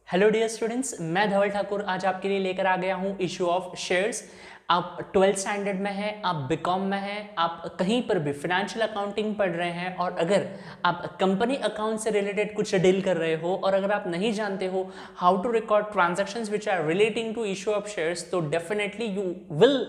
Hello dear students, मैं धवल ठाकुर आज आपके लिए लेकर आ गया हूं इशू ऑफ शेयर्स। आप 12th स्टैंडर्ड में हैं, आप बीकॉम में हैं, आप कहीं पर भी फाइनेंशियल अकाउंटिंग पढ़ रहे हैं और अगर आप कंपनी अकाउंट से रिलेटेड कुछ डील कर रहे हो और अगर आप नहीं जानते हो how to record transactions which are relating to issue of shares, तो definitely you will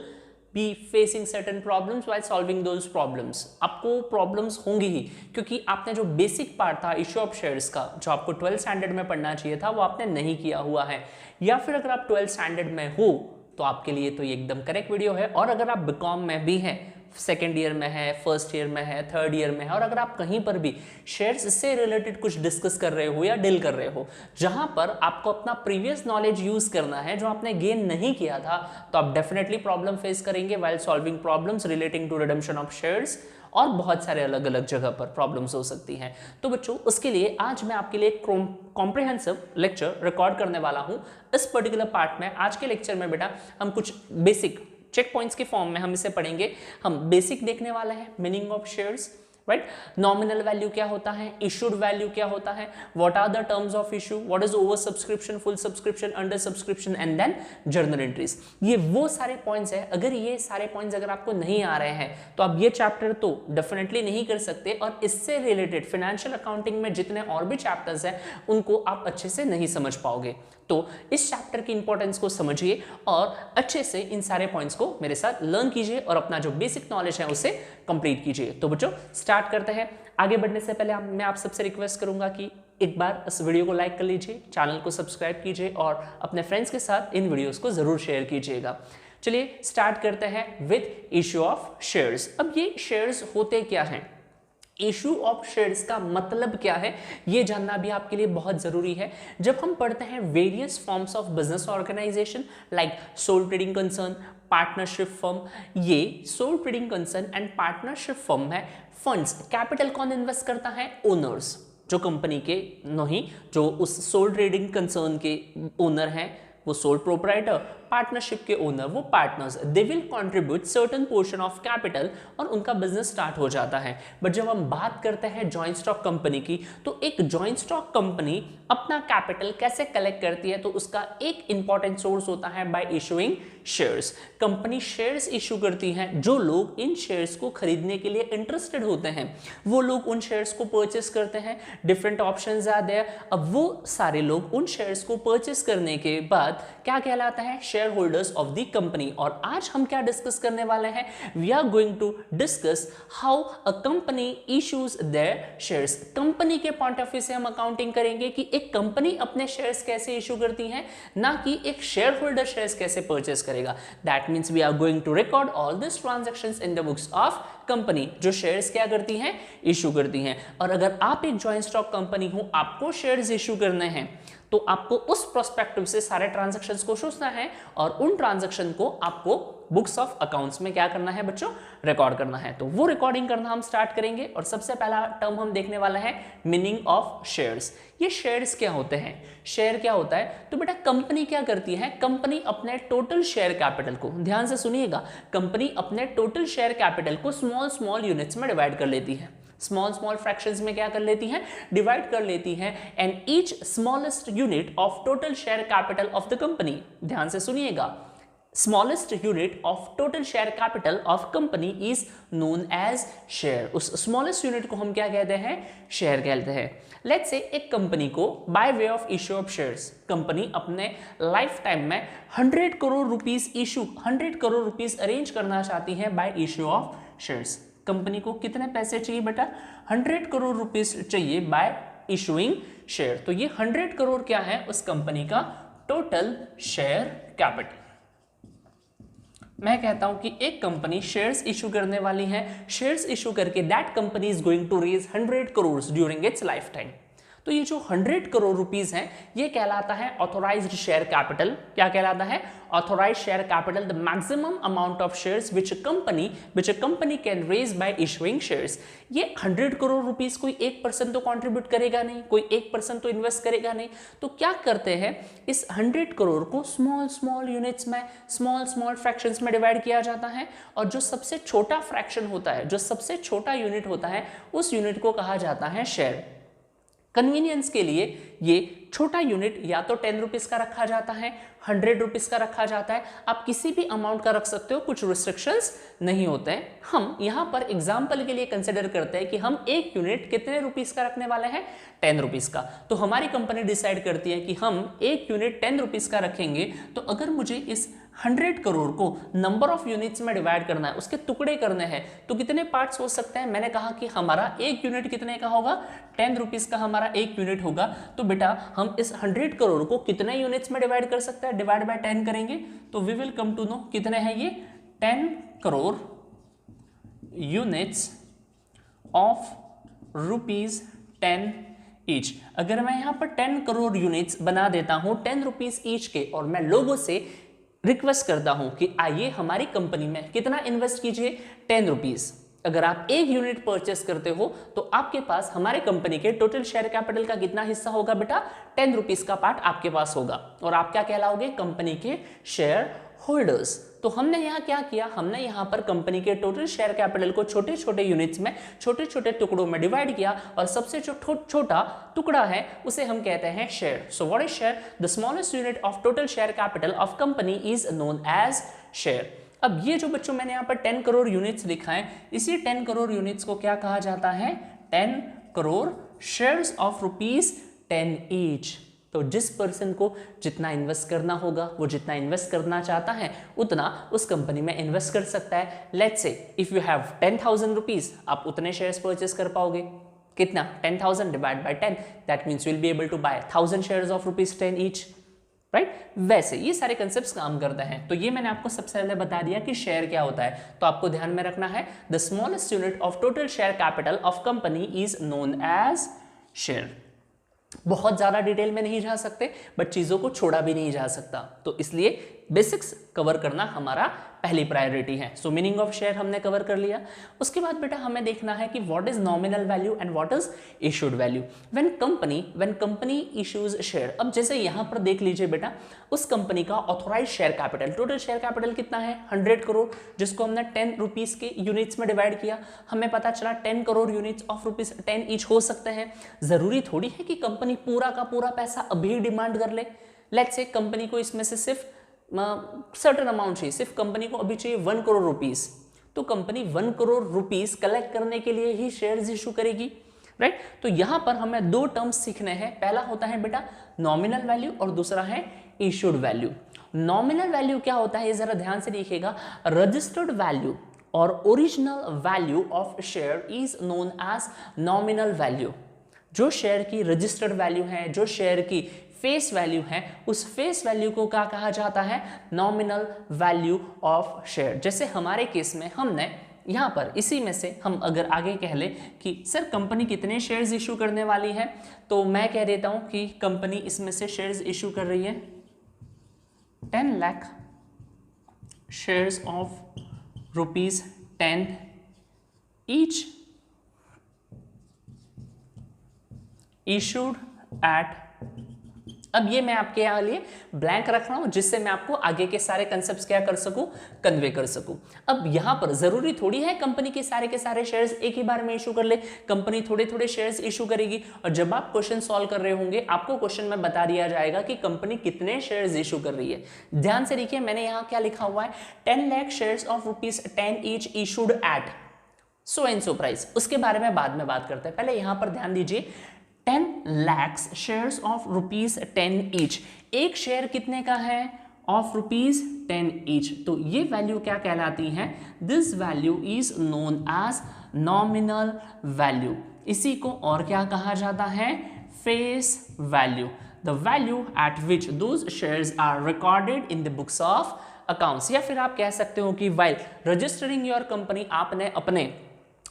be facing certain problems while solving those problems। आपको प्रॉब्लम्स होंगी ही, क्योंकि आपने जो बेसिक पार्ट था इशू ऑफ शेयर्स का जो आपको 12th स्टैंडर्ड में पढ़ना चाहिए था वो आपने नहीं किया हुआ है, या फिर अगर आप 12th स्टैंडर्ड में हो तो आपके लिए तो ये एकदम करेक्ट वीडियो है। और अगर आप बीकॉम में भी हैं, सेकेंड ईयर में है, फर्स्ट ईयर में है, थर्ड ईयर में है, और अगर आप कहीं पर भी शेयर्स से रिलेटेड कुछ डिस्कस कर रहे हो या डील कर रहे हो जहां पर आपको अपना प्रीवियस नॉलेज यूज करना है जो आपने गेन नहीं किया था, तो आप डेफिनेटली प्रॉब्लम फेस करेंगे while solving problems relating to redemption of shares, और बहुत सारे अलग अलग जगह पर प्रॉब्लम्स हो सकती हैं। तो बच्चों, उसके लिए आज मैं आपके लिए कॉम्प्रिहेंसिव लेक्चर रिकॉर्ड करने वाला हूं। इस पर्टिकुलर पार्ट में आज के लेक्चर में बेटा हम कुछ बेसिक चेक पॉइंट्स के फॉर्म में हम इसे पढ़ेंगे। हम बेसिक देखने वाले हैं, meaning of shares, right, nominal value क्या होता है, इशूड वैल्यू क्या होता है, what are the terms of issue, what is over subscription, full subscription, under subscription and then journal entries. ये वो सारे पॉइंट्स हैं। अगर ये सारे पॉइंट्स अगर आपको नहीं आ रहे हैं तो आप ये चैप्टर तो डेफिनेटली नहीं कर सकते, और इससे रिलेटेड फाइनेंशियल अकाउंटिंग में जितने और भी चैप्टर्स हैं उनको आप अच्छे से नहीं समझ पाओगे। तो इस चैप्टर की इंपॉर्टेंस को समझिए और अच्छे से इन सारे पॉइंट्स को मेरे साथ लर्न कीजिए और अपना जो बेसिक नॉलेज है उसे कंप्लीट कीजिए। तो बच्चों, स्टार्ट करते हैं। आगे बढ़ने से पहले मैं आप सबसे रिक्वेस्ट करूंगा कि एक बार इस वीडियो को लाइक कर लीजिए, चैनल को सब्सक्राइब कीजिए और अपने फ्रेंड्स के साथ इन वीडियोस को जरूर शेयर कीजिएगा। चलिए स्टार्ट करते हैं विद इशू ऑफ शेयर्स। अब ये शेयर्स होते क्या हैं, इशू ऑफ शेयर्स का मतलब क्या है, ये जानना भी आपके लिए बहुत जरूरी है। जब हम पढ़ते हैं various forms of business organization like sole trading concern, partnership firm, ये sole trading concern and partnership firm में फंड्स, कैपिटल कौन इन्वेस्ट करता है, ओनर्स, जो कंपनी के नहीं, जो उस सोल ट्रेडिंग कंसर्न के ओनर हैं वो सोल प्रोप्राइटर, पार्टनरशिप के ओनर वो partners, they will contribute certain portion of capital और उनका बिजनेस स्टार्ट हो जाता है। बट जब हम बात करते हैं जॉइंट स्टॉक कंपनी की, तो एक जॉइंट स्टॉक कंपनी अपना कैपिटल कैसे कलेक्ट करती है, तो उसका एक इंपॉर्टेंट सोर्स होता है bye issuing shares. Company shares issue करती हैं, जो लोग इन शेयर्स को खरीदने के लिए इंटरेस्टेड होते हैं वो लोग उन शेयर्स को परचेस करते हैं। Different options are there. अब वो सारे लोग उन शेयर्स को परचेस करने के बाद क्या कहलाता है, share holders of the company. और आज हम क्या डिस्कस करने वाले हैं, we are going to discuss how a company issues their shares. Company के पॉइंट ऑफ व्यू से हम अकाउंटिंग करेंगे कि एक कंपनी अपने शेयर्स कैसे इशू करती है, ना कि एक शेयर होल्डर शेयर्स कैसे परचेस करेगा। That means we are going to record all this transactions in the books of company, जो शेयर्स क्या करती हैं, इशू करती हैं। और अगर आप एक जॉइंट स्टॉक कंपनी हो, आपको शेयर्स इशू करने हैं, तो आपको उस प्रोस्पेक्टिव से सारे ट्रांजैक्शंस को सोचना है और उन ट्रांजैक्शन को आपको बुक्स ऑफ अकाउंट्स में क्या करना है बच्चों, रिकॉर्ड करना है। तो वो रिकॉर्डिंग करना हम स्टार्ट करेंगे और सबसे पहला टर्म हम देखने वाला है मीनिंग ऑफ शेयर्स। ये शेयर्स क्या होते हैं, शेयर क्या होता है, तो बेटा कंपनी क्या करती है, कंपनी अपने टोटल शेयर कैपिटल को, ध्यान से सुनिएगा, कंपनी अपने टोटल शेयर कैपिटल को स्मॉल स्मॉल यूनिट्स में डिवाइड कर लेती है, स्मॉल स्मॉल फ्रैक्शंस में क्या कर लेती हैं, डिवाइड कर लेती हैं, and each smallest unit of total share capital of the company, ध्यान से सुनिएगा, smallest unit of total share capital of company is known as share। उस smallest unit को हम क्या कहते हैं, शेयर कहते हैं। Let's say एक कंपनी को by way of issue of shares, company अपने लाइफ टाइम में 100 crore rupees issue, 100 crore rupees arrange करना चाहती है by issue of shares। Company को कितने पैसे चाहिए बेटा, 100 करोड़ रुपीस चाहिए बाय इशूइंग शेयर। तो ये 100 करोड़ क्या है, उस कंपनी का टोटल शेयर कैपिटल। मैं कहता हूं कि एक कंपनी शेयर्स इशू करने वाली है, शेयर्स इशू करके that company is going to raise 100 crore during its life time. तो ये जो 100 करोड़ रुपीस हैं, ये कहलाता है ऑथोराइज्ड शेयर कैपिटल। क्या कहलाता है, authorized share capital, the maximum amount of shares which a company can raise by issuing shares. ये 100 करोड़ रुपीस कोई 1% तो कंट्रीब्यूट करेगा नहीं, कोई 1% तो इन्वेस्ट करेगा नहीं। तो क्या करते हैं, इस 100 करोड़ को स्मॉल स्मॉल यूनिट्स में, स्मॉल स्मॉल फ्रैक्शंस में डिवाइड किया जाता है, और जो सबसे छोटा फ्रैक्शन होता है, जो सबसे छोटा यूनिट होता है, उस यूनिट को कहा जाता है शेयर। कन्वीनियंस के लिए ये छोटा यूनिट या तो 10 रुपीज का रखा जाता है, 100 रुपीज का रखा जाता है, आप किसी भी अमाउंट का रख सकते हो, कुछ रिस्ट्रिक्शंस नहीं होते हैं। हम यहाँ पर एग्जाम्पल के लिए कंसिडर करते हैं कि हम एक यूनिट कितने रुपीज का रखने वाले हैं, 10 रुपीज का। तो हमारी कंपनी डिसाइड करती है कि हम एक यूनिट 10 रुपीज का रखेंगे, तो अगर मुझे इस 100 करोड़ को नंबर ऑफ यूनिट्स में डिवाइड करना है, उसके टुकड़े करने हैं, तो कितने पार्ट्स हो सकते हैं। मैंने कहा कि हमारा एक यूनिट कितने का होगा, 10 रुपीज का हमारा एक यूनिट होगा। तो बेटा हम इस 100 करोड़ को कितने यूनिट्स में डिवाइड कर सकते हैं, डिवाइड बाय 10 करेंगे तो we will come to know कितने हैं ये 10 crore units of rupees 10 each. अगर मैं यहां पर 10 करोड़ यूनिट्स बना देता हूं 10 रुपीज ईच के, और मैं लोगों से रिक्वेस्ट करता हूं कि आइए हमारी कंपनी में कितना इन्वेस्ट कीजिए, 10 रुपीज। अगर आप एक यूनिट परचेस करते हो तो आपके पास हमारे कंपनी के टोटल शेयर कैपिटल का कितना हिस्सा होगा बेटा, 10 रुपीज का पार्ट आपके पास होगा, और आप क्या कहलाओगे, कंपनी के शेयर होल्डर्स। तो हमने यहाँ क्या किया, हमने यहाँ पर कंपनी के टोटल शेयर कैपिटल को छोटे छोटे यूनिट्स में, छोटे छोटे टुकड़ों में डिवाइड किया, और सबसे जो छोटा टुकड़ा है उसे हम कहते हैं share. So what is share, the smallest unit of total share capital of company is known as share. अब ये जो बच्चों मैंने यहाँ पर 10 करोड़ यूनिट्स लिखा है, इसी 10 करोड़ यूनिट्स को क्या कहा जाता है, 10 crore shares of rupees 10 each. तो जिस पर्सन को जितना इन्वेस्ट करना होगा, वो जितना इन्वेस्ट करना चाहता है उतना उस कंपनी में इन्वेस्ट कर सकता है। Let's say if you have 10,000 rupees, आप उतने शेयर्स परचेस कर पाओगे, कितना, 10,000 divide by 10, that means you will be able to buy 1000 shares of rupees 10 each, right. वैसे ये सारे कंसेप्ट्स काम करते हैं। तो ये मैंने आपको सबसे पहले बता दिया कि शेयर क्या होता है, तो आपको ध्यान में रखना है the smallest unit of total share capital of company is known as share. बहुत ज्यादा डिटेल में नहीं जा सकते, बट चीजों को छोड़ा भी नहीं जा सकता, तो इसलिए बेसिक्स कवर करना हमारा पहली प्रायोरिटी है। सो मीनिंग ऑफ शेयर हमने कवर कर लिया। उसके बाद बेटा हमें देखना है कि what is nominal value and what is issued value when company issues share. अब जैसे यहां पर देख लीजिए बेटा, उस कंपनी का authorise share capital, total share capital कितना है, 100 करोड़, जिसको हमने 10 रुपीज के यूनिट्स में डिवाइड किया। हमें पता चला 10 crore units of rupees 10 each हो सकते हैं। जरूरी थोड़ी है कि कंपनी पूरा का पूरा पैसा अभी डिमांड कर ले। लेट्स से कंपनी को इसमें से सिर्फ सर्टेन अमाउंट चाहिए, सिर्फ कंपनी को अभी चाहिए 1 करोड़ रुपीस, तो कंपनी 1 करोड़ रुपीस कलेक्ट करने के लिए ही शेयर्स इशू करेगी, राइट। तो यहां पर हमें दो टर्म्स सीखने हैं, पहला होता है बेटा नॉमिनल वैल्यू और दूसरा है इशूड वैल्यू। नॉमिनल वैल्यू क्या होता है, ये जरा ध्यान से देखिएगा, रजिस्टर्ड वैल्यू और original value of share is known as nominal value. जो शेयर की रजिस्टर्ड वैल्यू है, जो शेयर की फेस वैल्यू है, उस फेस वैल्यू को क्या कहा जाता है, नॉमिनल वैल्यू ऑफ शेयर। जैसे हमारे केस में हमने यहां पर इसी में से हम अगर आगे कह ले कि सर कंपनी कितने शेयर्स इशू करने वाली है, तो मैं कह देता हूं कि कंपनी इसमें से शेयर्स इशू कर रही है 10 lakh shares of rupees 10 each issued at. अब ये मैं आपके यहाँ लिए ब्लैंक रख रहा हूं, जिससे मैं आपको आगे के सारे कंसेप्ट्स क्या कर सकूं, कन्वे कर सकूं। अब यहां पर जरूरी थोड़ी है कंपनी के सारे शेयर्स एक ही बार में इशू कर ले, कंपनी थोड़े थोड़े शेयर्स इशू करेगी, और जब आप क्वेश्चन सॉल्व कर रहे होंगे आपको क्वेश्चन में बता दिया जाएगा कि कंपनी कितने शेयर्स इशू कर रही है। ध्यान से देखिए, मैंने यहाँ क्या लिखा हुआ है, 10 lakh shares of rupees 10 each issued at so and so price. उसके बारे में बाद में बात करते हैं, पहले यहां पर ध्यान दीजिए, 10 lakhs shares of rupees 10 each. एक शेयर कितने का है, ऑफ रुपीज 10 ईच, तो ये वैल्यू क्या कहलाती है, this value is known as nominal value. इसी को और क्या कहा जाता है, face value, the value at which those shares are recorded in the books of accounts. या फिर आप कह सकते हो कि वाइल रजिस्टरिंग योर कंपनी, आपने अपने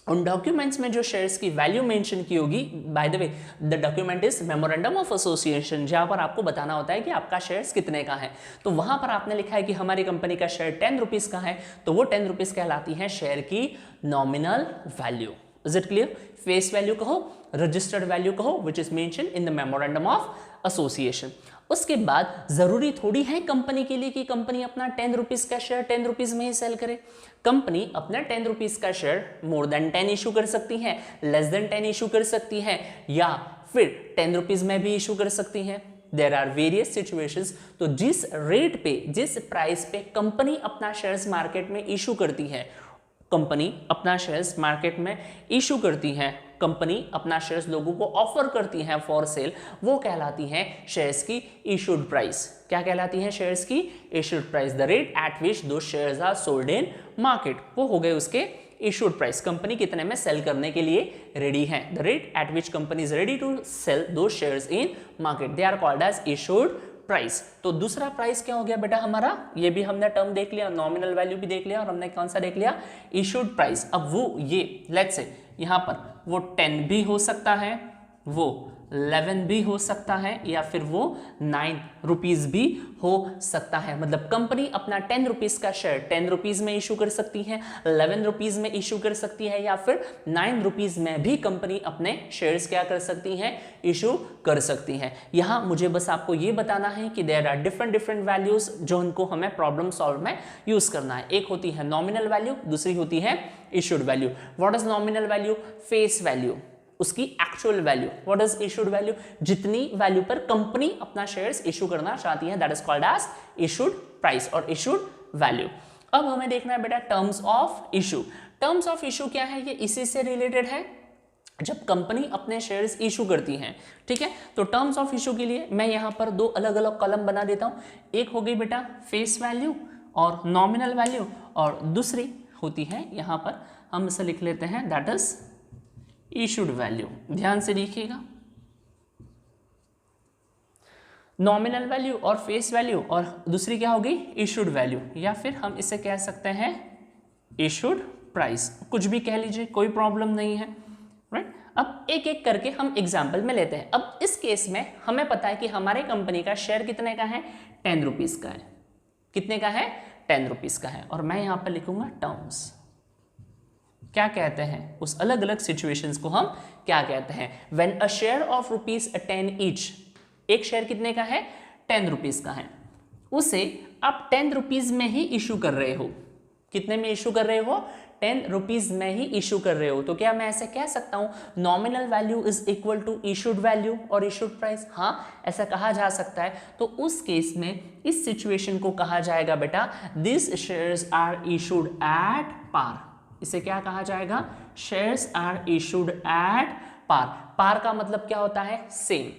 उन डॉक्यूमेंट्स में जो शेयर्स की वैल्यू मेंशन की होगी, by the way the document is memorandum of association, जहां पर आपको बताना होता है कि आपका शेयर्स कितने का है, तो वहां पर आपने लिखा है कि हमारी कंपनी का शेयर 10 रुपीज का है, तो वो 10 रुपीज कहलाती है शेयर की nominal value. Is it clear? Face value कहो, रजिस्टर्ड वैल्यू कहो, which is mention in the memorandum of association. उसके बाद जरूरी थोड़ी है कंपनी के लिए कि कंपनी अपना 10 रुपीज का शेयर 10 रुपीज में ही सेल करे। कंपनी अपना 10 रुपीज का शेयर मोर देन 10 इशू कर सकती है, लेस देन 10 इशू कर सकती है, या फिर 10 रुपीज में भी इशू कर सकती हैं। There are various situations. तो जिस रेट पे, जिस प्राइस पे कंपनी अपना शेयर्स मार्केट में इशू करती है, कंपनी अपना शेयर्स मार्केट में इशू करती है, कंपनी अपना शेयर्स लोगों को ऑफर करती है फॉर सेल, वो कहलाती है शेयर्स की इशूड प्राइस। क्या कहलाती है? शेयर्स की issued price. The rate at which the shares are sold in market, वो हो गए उसके इशूड प्राइस। कंपनी कितने में सेल करने के लिए रेडी है। The rate at which company is ready to sell the shares in market, they are called as issued price. तो दूसरा प्राइस क्या हो गया बेटा हमारा? ये भी हमने टर्म देख लिया, नॉमिनल वैल्यू भी देख लिया, और हमने कौन सा देख लिया? Issued price. अब वो ये लेट्स से यहां पर वो 10 भी हो सकता है, वो 11 भी हो सकता है, या फिर वो 9 रुपीज भी हो सकता है। मतलब कंपनी अपना 10 रुपीज का शेयर 10 रुपीज में इशू कर सकती है, 11 रुपीज में इशू कर सकती है, या फिर 9 रुपीज में भी कंपनी अपने शेयर्स क्या कर सकती है? इशू कर सकती है। यहां मुझे बस आपको ये बताना है कि देयर आर डिफरेंट वैल्यूज जो उनको हमें प्रॉब्लम सॉल्व में यूज करना है। एक होती है नॉमिनल वैल्यू, दूसरी होती है issued value. What is nominal value? Face value, उसकी actual value. What is issued value? जितनी वैल्यू पर कंपनी अपना शेयर्स इशू करना चाहती है, that is called as issued price और इशूड वैल्यू। अब हमें देखना है बेटा terms of issue. Terms of issue क्या है? ये इसी से रिलेटेड है, जब कंपनी अपने शेयर्स इशू करती हैं। ठीक है, तो टर्म्स ऑफ इशू के लिए मैं यहां पर दो अलग अलग कॉलम बना देता हूं। एक हो गई बेटा फेस वैल्यू और नॉमिनल वैल्यू, और दूसरी होती है यहां पर हम इसे लिख लेते हैं दैट इज इशूड वैल्यू। ध्यान से देखिएगा, नॉमिनल वैल्यू और फेस वैल्यू, और दूसरी क्या होगी? इशूड वैल्यू, या फिर हम इसे कह सकते हैं इशूड प्राइस। कुछ भी कह लीजिए, कोई प्रॉब्लम नहीं है, राइट। अब एक एक करके हम एग्जाम्पल में लेते हैं। अब इस केस में हमें पता है कि हमारे कंपनी का शेयर कितने का है? 10 रुपीज का है। कितने का है? 10 रुपीज का है। और मैं यहां पर लिखूंगा टर्म्स। क्या कहते हैं उस अलग अलग सिचुएशंस को हम क्या कहते हैं? When a share of ₹10 each, एक शेयर कितने का है? 10 रुपीज का है, उसे आप 10 रुपीज में ही इशू कर रहे हो। कितने में इशू कर रहे हो? 10 रुपीज में ही इशू कर रहे हो। तो क्या मैं ऐसे कह सकता हूं nominal value is equal to issued value और इशूड प्राइस? हाँ, ऐसा कहा जा सकता है। तो उस केस में इस सिचुएशन को कहा जाएगा बेटा this shares are issued at par. इसे क्या कहा जाएगा? Shares are issued at par. Par का मतलब क्या होता है? सेम।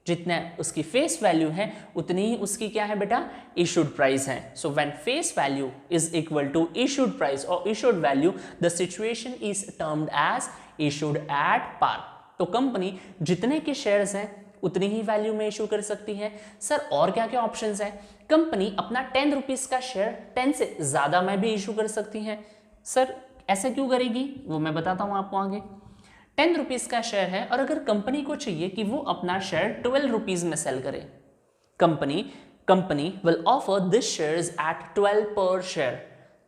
जितने उसकी फेस वैल्यू है उतनी ही उसकी क्या है बेटा? इशूड प्राइस है। So when face value is equal to issued price और issued value, the situation is termed as issued at par. तो कंपनी जितने के शेयर्स हैं उतनी ही वैल्यू में इशू कर सकती है। सर और क्या क्या ऑप्शंस हैं? कंपनी अपना 10 रुपीज का शेयर 10 से ज्यादा में भी इशू कर सकती है। सर ऐसा क्यों करेगी? वो मैं बताता हूं आपको आगे। 10 रुपीज का शेयर है और अगर कंपनी को चाहिए कि वो अपना शेयर 12 रुपीज में सेल करे, company will offer this shares at 12 पर शेयर।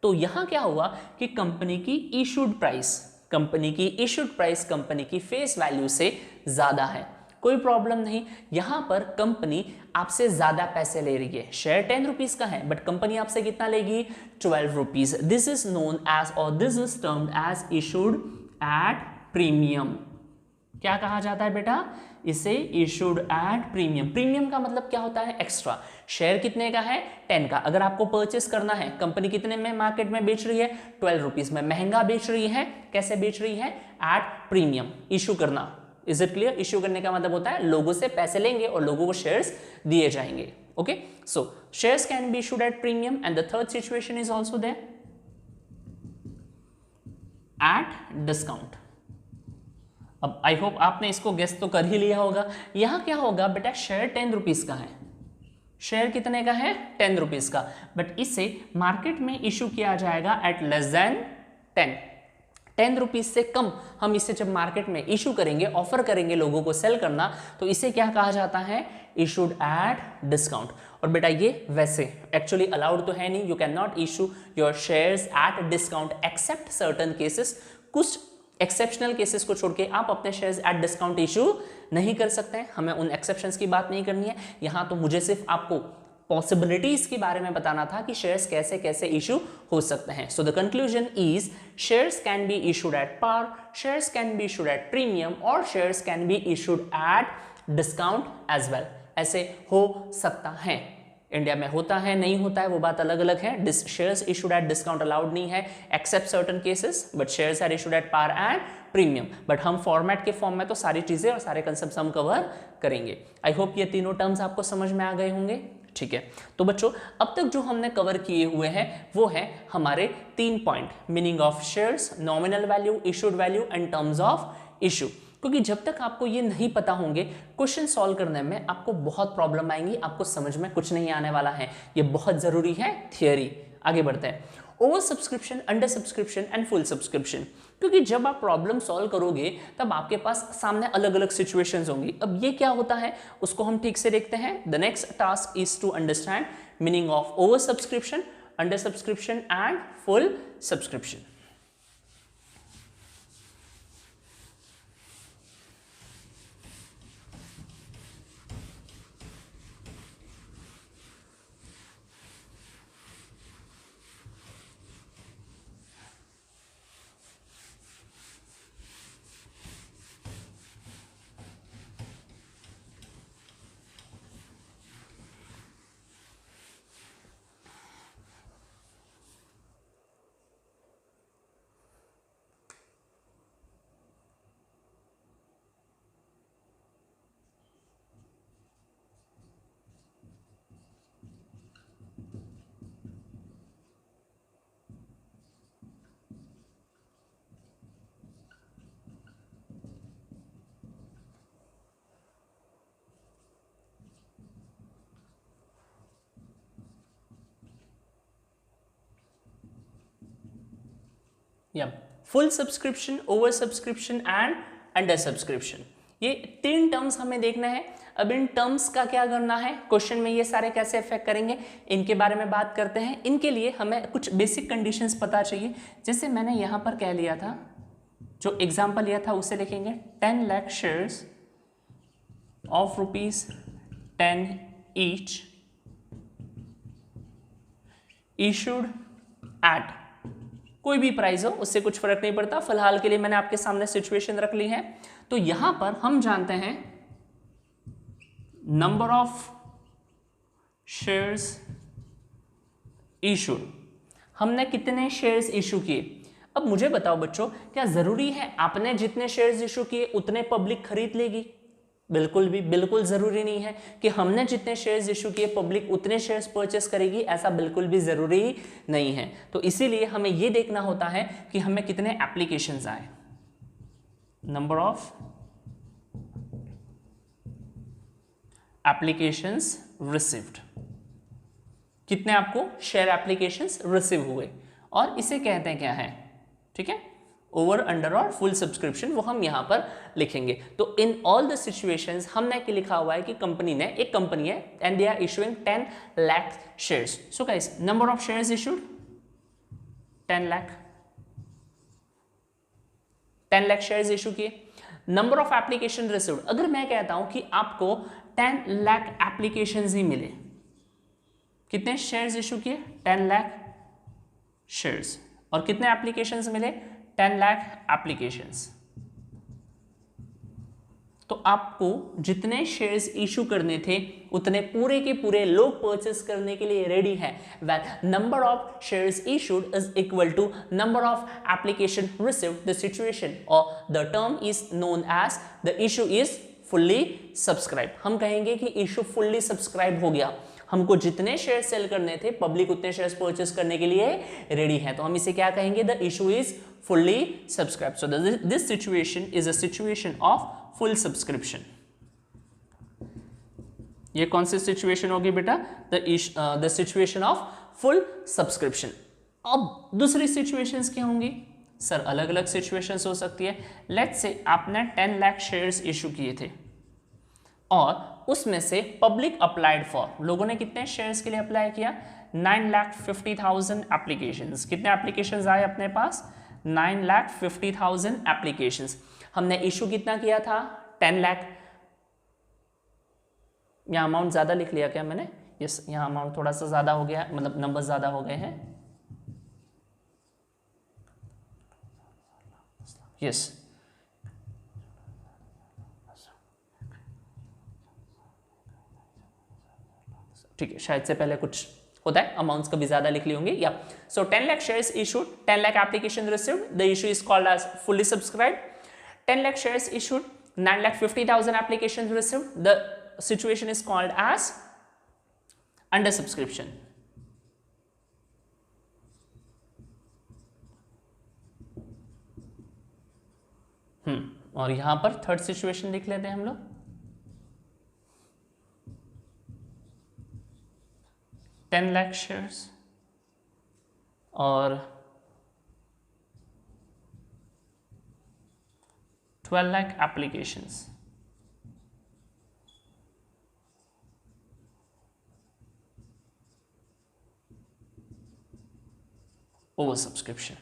तो यहां क्या हुआ कि कंपनी की इशूड प्राइस कंपनी की फेस वैल्यू से ज्यादा है। कोई प्रॉब्लम नहीं, यहां पर कंपनी आपसे ज्यादा पैसे ले रही है। शेयर 10 रुपीज का है बट कंपनी आपसे कितना लेगी? 12 rupees. This is known as और this is termed as issued at premium. क्या कहा जाता है बेटा? इसे इशूड एट प्रीमियम। प्रीमियम का मतलब क्या होता है? एक्स्ट्रा। शेयर कितने का है? 10 का। अगर आपको परचेस करना है, कंपनी कितने में मार्केट में बेच रही है? 12 रुपीज में। महंगा बेच रही है। कैसे बेच रही है? At premium. इशू करना, इज इट क्लियर? इशू करने का मतलब होता है लोगों से पैसे लेंगे और लोगों को शेयर्स दिए जाएंगे। Okay, so shares can be issued at premium and the third situation is also there at discount. अब आई होप आपने इसको गेस तो कर ही लिया होगा। यहां क्या होगा बेटा? शेयर 10 रुपीज का है। शेयर कितने का है? 10 रुपीज का, बट इसे मार्केट में इशू किया जाएगा एट लेस देन 10। 10 रुपीज से कम हम इसे जब मार्केट में इशू करेंगे, ऑफर करेंगे लोगों को सेल करना, तो इसे क्या कहा जाता है? Issued at discount. और बेटा ये वैसे एक्चुअली अलाउड तो है नहीं, you can not issue your shares at discount except certain cases. कुछ एक्सेप्शनल केसेस को छोड़ के आप अपने शेयर्स एट डिस्काउंट इशू नहीं कर सकते हैं। हमें उन एक्सेप्शंस की बात नहीं करनी है। यहां तो मुझे सिर्फ आपको पॉसिबिलिटीज के बारे में बताना था कि शेयर्स कैसे कैसे इशू हो सकते हैं. So the conclusion is shares can be issued at par, shares can be issued at premium और shares can be issued at discount as well. ऐसे हो सकता है. इंडिया में होता है नहीं होता है वो बात अलग अलग है. Shares issued at discount allowed नहीं है except certain cases, but shares are issued at par and premium. But हम फॉर्मेट के फॉर्म में तो सारी चीजें और सारे कंसेप्ट हम कवर करेंगे. आई होप ये तीनों टर्म्स आपको समझ में आ गए होंगे. ठीक है, तो बच्चों अब तक जो हमने कवर किए हुए हैं वो है हमारे 3 point: meaning of shares, nominal value, issued value and terms of issue. क्योंकि जब तक आपको ये नहीं पता होंगे क्वेश्चन सॉल्व करने में आपको बहुत प्रॉब्लम आएंगी, आपको समझ में कुछ नहीं आने वाला है. ये बहुत जरूरी है थियरी. आगे बढ़ते हैं. Over subscription, under subscription and full subscription. क्योंकि जब आप प्रॉब्लम सॉल्व करोगे तब आपके पास सामने अलग अलग सिचुएशंस होंगी. अब ये क्या होता है उसको हम ठीक से देखते हैं. The next task is to understand meaning of over subscription, under subscription and full subscription. या full subscription, over subscription and under subscription, ये 3 टर्म्स हमें देखना है. अब इन टर्म्स का क्या करना है, क्वेश्चन में ये सारे कैसे इफेक्ट करेंगे इनके बारे में बात करते हैं. इनके लिए हमें कुछ बेसिक कंडीशंस पता चाहिए. जैसे मैंने यहाँ पर कह लिया था, जो एग्जाम्पल लिया था उसे लिखेंगे 10 lakh shares of ₹10 each issued at, कोई भी प्राइस हो उससे कुछ फर्क नहीं पड़ता. फिलहाल के लिए मैंने आपके सामने सिचुएशन रख ली है. तो यहां पर हम जानते हैं नंबर ऑफ शेयर्स इशूड, हमने कितने शेयर्स इशू किए. अब मुझे बताओ बच्चों, क्या जरूरी है आपने जितने शेयर्स इशू किए उतने पब्लिक खरीद लेगी? बिल्कुल जरूरी नहीं है कि हमने जितने शेयर्स इशू किए पब्लिक उतने शेयर्स परचेस करेगी, ऐसा बिल्कुल भी जरूरी नहीं है. तो इसीलिए हमें यह देखना होता है कि हमें कितने एप्लीकेशंस आए. नंबर ऑफ एप्लीकेशंस रिसीव्ड, कितने आपको शेयर एप्लीकेशंस रिसीव हुए, और इसे कहते हैं क्या है. ठीक है, ओवर, अंडर और फुल सब्सक्रिप्शन वो हम यहां पर लिखेंगे. तो इन ऑल द सिचुएशंस हमने क्या लिखा हुआ है कि कंपनी ने, एक कंपनी है and they are issuing 10 lakh shares. So guys, number of shares issued 10 lakh, 10 lakh shares issue किए. नंबर ऑफ एप्लीकेशन रिसीव्ड, अगर मैं कहता हूं कि आपको 10 लाख एप्लीकेशंस ही मिले, कितने शेयर्स इशू किए? 10 लाख शेयर्स. और कितने एप्लीकेशंस मिले? 10 लाख एप्लीकेशंस. तो आपको जितने शेयर्स इशू करने थे उतने पूरे के पूरे लोग परचेस करने के लिए रेडी है. When number of shares issued is equal to number of application received, the situation और the term is known as the issue is fully subscribe. हम कहेंगे कि इशू फुल्ली सब्सक्राइब हो गया. हमको जितने शेयर सेल करने थे पब्लिक उतने शेयर्स परचेस करने के लिए रेडी है. तो हम इसे क्या कहेंगे? The issue is fully subscribe. So this situation is a situation of full subscription. ये कौन सी सिचुएशन होगी बेटा? The situation of full subscription. अब दूसरी सिचुएशंस क्या होंगी? सर अलग अलग सिचुएशंस हो सकती है. लेट्स से आपने 10 लाख शेयर्स इशू किए थे और उसमें से पब्लिक अप्लाइड फॉर, लोगों ने कितने शेयर्स के लिए अप्लाई किया? 9,50,000 एप्लीकेशंस. कितने एप्लीकेशंस आए अपने पास? 9,50,000 एप्लीकेशंस. हमने इशू कितना किया था? 10 लाख. यहाँ अमाउंट ज्यादा लिख लिया क्या मैंने? यस, यहाँ अमाउंट थोड़ा सा ज़्यादा हो गया, मतलब नंबर ज़्यादा हो गए हैं। यस, ठीक है, शायद से पहले कुछ होता है, अमाउंट्स कभी ज्यादा लिख ली होंगी। या so 10 lakh shares issued, 10 lakh application received, the issue is called as fully subscribe. 10 lakh shares issued, 9,50,000 applications received, the situation is called as under subscription. और यहां पर थर्ड सिचुएशन लिख लेते हैं हम लोग, 10 lakh shares और 12 lakh applications. Over subscription.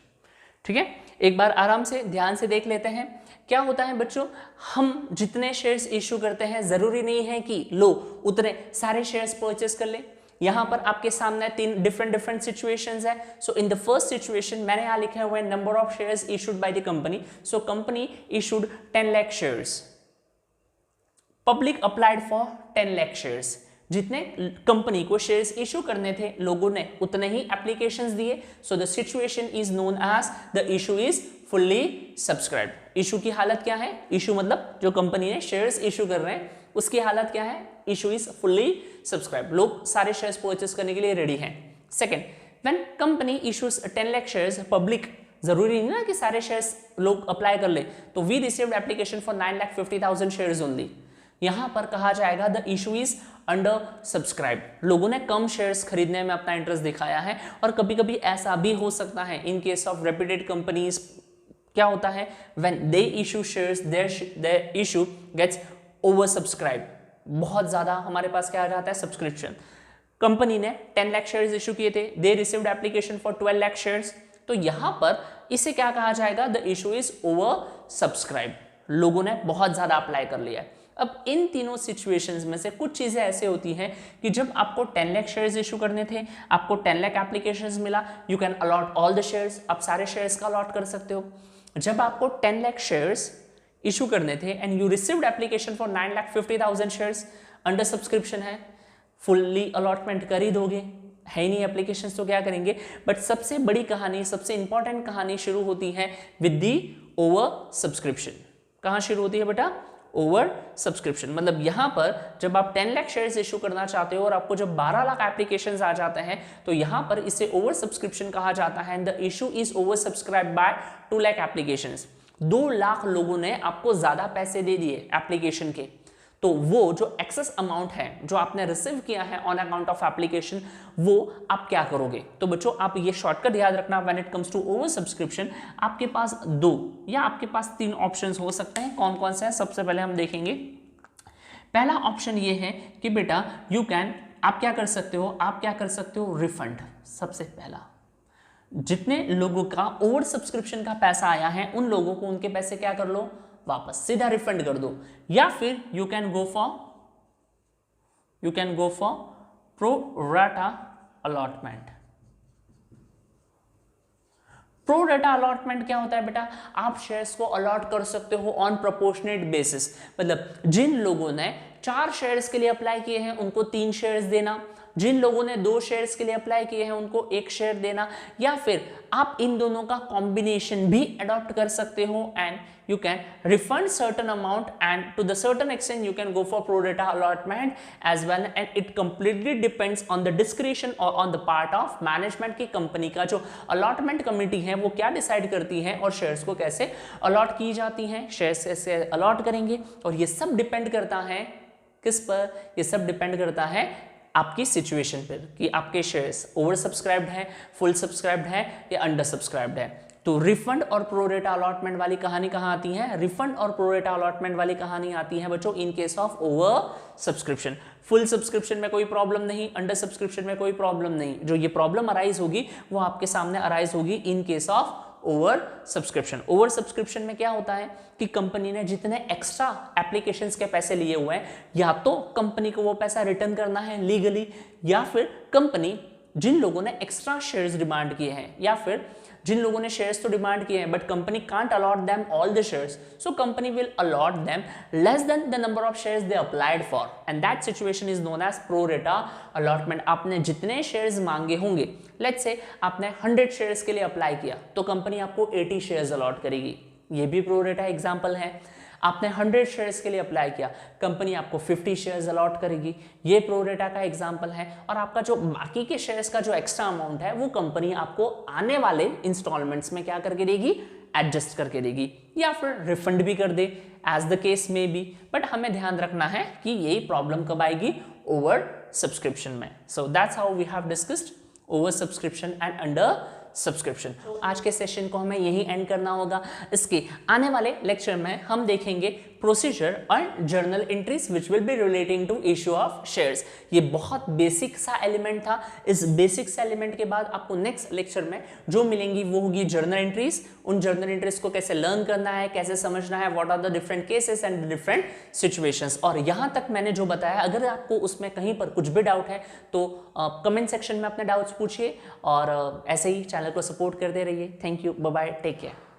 ठीक है, एक बार आराम से ध्यान से देख लेते हैं क्या होता है बच्चों। हम जितने शेयर्स इशू करते हैं जरूरी नहीं है कि लो उतने सारे शेयर्स परचेस कर ले। यहां पर आपके सामने तीन डिफरेंट सिचुएशंस है। So in the first situation मैंने यहां लिखा हुआ है number of shares issued by the company. So company issued 10 lakh shares, public applied for 10 lakh shares. जितने कंपनी को शेयर्स इशू करने थे लोगों ने उतने ही एप्लीकेशंस दिए। So the situation is known as the issue is fully subscribed. Issue की हालत क्या है, इशू मतलब जो कंपनी ने शेयर्स इशू कर रहे हैं उसकी हालत क्या है, इशू इज फुल्ली सब्सक्राइब, लोग सारे शेयर्स परचेस करने के लिए रेडी हैं। Second, when company issues 10 lakh shares, public जरूरी नहीं ना कि सारे शेयर्स लोग अप्लाई कर ले, तो we received application for 9,50,000 shares only. यहां पर कहा जाएगा the issue is under subscribe, लोगों ने कम शेयर्स खरीदने में अपना इंटरेस्ट दिखाया है। और कभी कभी ऐसा भी हो सकता है in case of reputed companies क्या होता है, when they issue shares their issue gets over subscribe, बहुत ज्यादा हमारे पास क्या आ जाता है सब्सक्रिप्शन। कंपनी ने 10 lakh शेयर्स इशू किए थे, they received application for 12 lakh shares, तो यहां पर इसे क्या कहा जाएगा, the issue is over subscribe, लोगों ने बहुत ज्यादा अप्लाई कर लिया है। अब इन तीनों सिचुएशंस में से कुछ चीजें ऐसे होती हैं कि जब आपको 10 lakh शेयर्स इशू करने थे, आपको 10 lakh एप्लीकेशंस मिला, you can allot all the shares, आप सारे शेयर्स का अलॉट कर सकते हो। जब आपको 10 lakh शेयर्स इशू करने थे and you received application for 9,50,000 shares, under subscription है, फुल्ली अलॉटमेंट कर ही दोगे, है ही नहीं एप्लीकेशंस तो क्या करेंगे। बट सबसे बड़ी कहानी, सबसे इंपॉर्टेंट कहानी शुरू होती है विद दी ओवर सब्सक्रिप्शन। कहां शुरू होती है बेटा, ओवर सब्सक्रिप्शन। मतलब यहां पर जब आप 10 lakh शेयर्स इशू करना चाहते हो और आपको जब 12 लाख एप्लीकेशंस आ जाते हैं तो यहां पर इसे ओवर सब्सक्रिप्शन कहा जाता है। And the issue is over subscribe by 2 lakh applications. 2 lakh लोगों ने आपको ज्यादा पैसे दे दिए एप्लीकेशन के, तो वो जो एक्सेस अमाउंट है जो आपने रिसीव किया है ऑन अकाउंट ऑफ एप्लीकेशन, वो आप क्या करोगे। तो बच्चों आप ये शॉर्टकट याद रखना, when it comes to over subscription आपके पास 2 या आपके पास 3 ऑप्शंस हो सकते हैं। कौन कौन से हैं, सबसे पहले हम देखेंगे। पहला ऑप्शन ये है कि बेटा यू कैन, आप क्या कर सकते हो, आप क्या कर सकते हो, रिफंड। सबसे पहला, जितने लोगों का ओवर सब्सक्रिप्शन का पैसा आया है उन लोगों को उनके पैसे क्या कर लो, वापस सीधा रिफंड कर दो। या फिर you can go for pro rata allotment. Pro rata allotment क्या होता है बेटा, आप शेयर्स को अलॉट कर सकते हो ऑन प्रोपोर्शनेट बेसिस। मतलब जिन लोगों ने 4 शेयर्स के लिए अप्लाई किए हैं उनको 3 शेयर्स देना, जिन लोगों ने 2 शेयर्स के लिए अप्लाई किए हैं उनको 1 शेयर देना, या फिर आप इन दोनों का कॉम्बिनेशन भी अडॉप्ट कर सकते हो। And you can refund certain amount and to the certain extent you can go for pro rata allotment as well. And it completely depends on the description और on the part of management की। Company का जो allotment committee है वो क्या decide करती है और शेयर्स को कैसे अलॉट की जाती हैं, शेयर्स कैसे अलॉट करेंगे। और ये सब डिपेंड करता है किस पर, ये सब डिपेंड करता है आपकी सिचुएशन पर कि आपके शेयर्स ओवर सब्सक्राइब्ड है, फुल सब्सक्राइब्ड है या अंडर सब्सक्राइब्ड है। तो रिफंड और प्रोरेटा अलॉटमेंट वाली कहानी कहाँ आती है, रिफंड और प्रोरेटा अलॉटमेंट वाली कहानी आती है बच्चों इन case of over subscription. Full subscription में कोई प्रॉब्लम नहीं, अंडर सब्सक्रिप्शन में कोई प्रॉब्लम नहीं। जो ये प्रॉब्लम अराइज होगी वो आपके सामने अराइज होगी इन case of over subscription. Over subscription में क्या होता है कि कंपनी ने जितने एक्स्ट्रा एप्लीकेशंस के पैसे लिए हुए हैं, या तो कंपनी को वो पैसा रिटर्न करना है लीगली, या फिर कंपनी जिन लोगों ने एक्स्ट्रा शेयर्स डिमांड किए हैं, या फिर जिन लोगों ने शेयर्स तो डिमांड किए हैं but company can't allot them all the shares, so company will allot them less than the number of shares they applied for, and that situation is known as pro rata allotment. आपने जितने shares मांगे होंगे, let's say आपने 100 shares के लिए apply किया, तो company आपको 80 शेयर्स अलॉट करेगी। ये भी प्रो रेटा एग्जाम्पल है। आपने 100 शेयर्स के लिए अप्लाई किया, कंपनी आपको 50 शेयर्स अलॉट करेगी, ये प्रो रेटा का एग्जांपल है। और आपका जो बाकी के शेयर्स का जो एक्स्ट्रा अमाउंट है वो कंपनी आपको आने वाले इंस्टॉलमेंट्स में क्या करके देगी, एडजस्ट करके देगी, या फिर रिफंड भी कर दे, एज द केस में भी। बट हमें ध्यान रखना है कि यही प्रॉब्लम कब आएगी, ओवर सब्सक्रिप्शन में। So that's how we have discussed over subscription and under subscription. आज के सेशन को हमें यही एंड करना होगा। इसके आने वाले लेक्चर में हम देखेंगे प्रोसीजर और journal entries which will be relating to issue of shares. ये बहुत बेसिक सा एलिमेंट था। इस बेसिक सा एलिमेंट के बाद आपको नेक्स्ट लेक्चर में जो मिलेंगी वो होगी जर्नल एंट्रीज। उन जर्नल एंट्रीज को कैसे लर्न करना है, कैसे समझना है, what are the different cases and different situations. और यहां तक मैंने जो बताया, अगर आपको उसमें कहीं पर कुछ भी डाउट है तो कमेंट सेक्शन में अपने डाउट्स पूछिए, और ऐसे ही चैनल को सपोर्ट करते रहिए। Thank you, bye bye, take care.